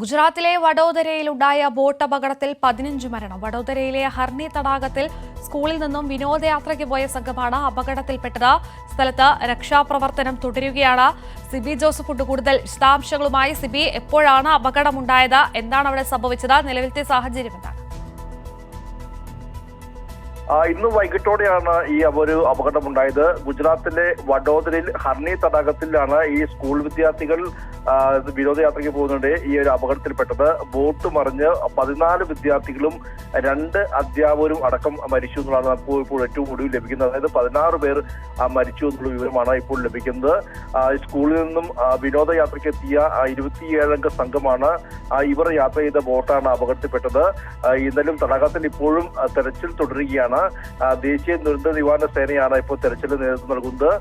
ഗുജറാത്തിലെ വഡോദരയിലുണ്ടായ ബോട്ട് അപകടത്തിൽ 15 മരണം. വഡോദരയിലെ ഹർണി തടാകത്തിൽ സ്കൂളിൽ നിന്നും വിനോദയാത്രയ്ക്ക് പോയ സംഘമാണ് അപകടത്തിൽപ്പെട്ടത്. സ്ഥലത്ത് രക്ഷാപ്രവർത്തനം തുടരുകയാണ്. സിബി ജോസഫ് കൂടുതൽ വിശദാംശങ്ങളുമായി. സിബി, എപ്പോഴാണ് അപകടമുണ്ടായത്? എന്താണ് അവിടെ സംഭവിച്ചത്? നിലവിലത്തെ സാഹചര്യം എന്താണ്? ഇന്ന് വൈകിട്ടോടെയാണ് ഈ ഒരു അപകടമുണ്ടായത്. ഗുജറാത്തിലെ വഡോദരയിൽ ഹർണി തടാകത്തിലാണ് ഈ സ്കൂൾ വിദ്യാർത്ഥികൾ വിനോദയാത്രയ്ക്ക് പോകുന്നുണ്ട് ഈ ഒരു അപകടത്തിൽപ്പെട്ടത്. ബോട്ട് മറിഞ്ഞ് 14 വിദ്യാർത്ഥികളും 2 അധ്യാപകരും അടക്കം മരിച്ചു എന്നുള്ളതാണ് ഇപ്പോൾ ഏറ്റവും ഒടുവിൽ ലഭിക്കുന്നത്. അതായത് 16 പേർ മരിച്ചു എന്നുള്ള വിവരമാണ് ഇപ്പോൾ ലഭിക്കുന്നത്. സ്കൂളിൽ നിന്നും വിനോദയാത്രയ്ക്ക് എത്തിയ 27 അംഗ സംഘമാണ് ഇവർ യാത്ര ചെയ്ത ബോട്ടാണ് അപകടത്തിൽപ്പെട്ടത്. എന്നാലും തടാകത്തിൽ ഇപ്പോഴും തെരച്ചിൽ തുടരുകയാണ്. ദേശീയ ദുരന്ത നിവാരണ സേനയാണ് ഇപ്പോൾ തെരച്ചിലിന് നേതൃത്വം നൽകുന്നത്.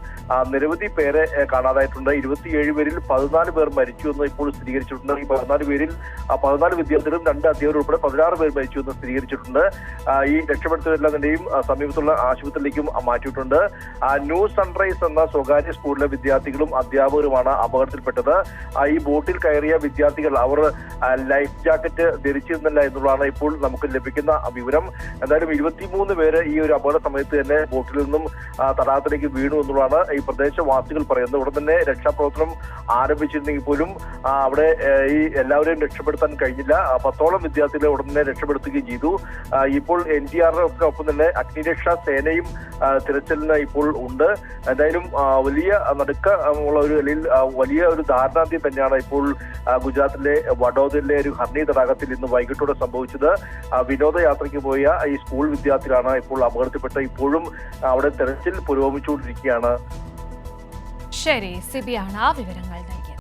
നിരവധി പേരെ കാണാതായിട്ടുണ്ട്. 27 പേരിൽ 14 പേർ മരിച്ചു എന്ന് ഇപ്പോൾ സ്ഥിരീകരിച്ചിട്ടുണ്ട്. ഈ 14 പേരിൽ 14 വിദ്യാർത്ഥികളും 2 അധ്യാപകരും ഉൾപ്പെടെ 16 പേർ മരിച്ചു എന്ന് സ്ഥിരീകരിച്ചിട്ടുണ്ട്. ഈ രക്ഷപ്പെടുത്തലെല്ലാം തന്നെയും സമീപത്തുള്ള ആശുപത്രിയിലേക്കും മാറ്റിയിട്ടുണ്ട്. ന്യൂ സൺറൈസ് എന്ന സ്വകാര്യ സ്കൂളിലെ വിദ്യാർത്ഥികളും അധ്യാപകരുമാണ് അപകടത്തിൽപ്പെട്ടത്. ഈ ബോട്ടിൽ കയറിയ വിദ്യാർത്ഥികൾ അവർ ലൈഫ് ജാക്കറ്റ് ധരിച്ചിരുന്നില്ല എന്നുള്ളതാണ് ഇപ്പോൾ നമുക്ക് ലഭിക്കുന്ന വിവരം. എന്തായാലും 23 പേര് ഈ ഒരു അപകട സമയത്ത് തന്നെ ബോട്ടിൽ നിന്നും തടാകത്തിലേക്ക് വീണു എന്നുള്ളതാണ് ഈ പ്രദേശവാസികൾ പറയുന്നത്. ഉടൻ തന്നെ രക്ഷാപ്രവർത്തനം ആരംഭിച്ചിരുന്നെങ്കിൽ പോലും അവിടെ ഈ എല്ലാവരെയും രക്ഷപ്പെടുത്താൻ കഴിഞ്ഞില്ല. 10ഓളം വിദ്യാർത്ഥികളെ ഉടൻ തന്നെ രക്ഷപ്പെടുത്തുകയും ചെയ്തു. ഇപ്പോൾ NDRFിനൊപ്പം തന്നെ അഗ്നിരക്ഷാ സേനയും തിരച്ചിലിന് ഇപ്പോൾ ഉണ്ട്. എന്തായാലും വലിയ നടുക്കമുള്ള ഒരു വലിയ ഒരു ദാരുണാന്ത്യം തന്നെയാണ് ഇപ്പോൾ ഗുജറാത്തിലെ വഡോദരയിലെ ഒരു ഹർണി തടാകത്തിൽ ഇന്ന് വൈകിട്ടോടെ സംഭവിച്ചത്. വിനോദയാത്രയ്ക്ക് പോയ ഈ സ്കൂൾ വിദ്യാർത്ഥികളാണ് ഇപ്പോൾ അപകടത്തിൽപ്പെട്ട. ഇപ്പോഴും അവിടെ തെരച്ചിൽ പുരോഗമിച്ചുകൊണ്ടിരിക്കുകയാണ്. ശരി, സിബിയാണ് വിവരങ്ങൾ നൽകി.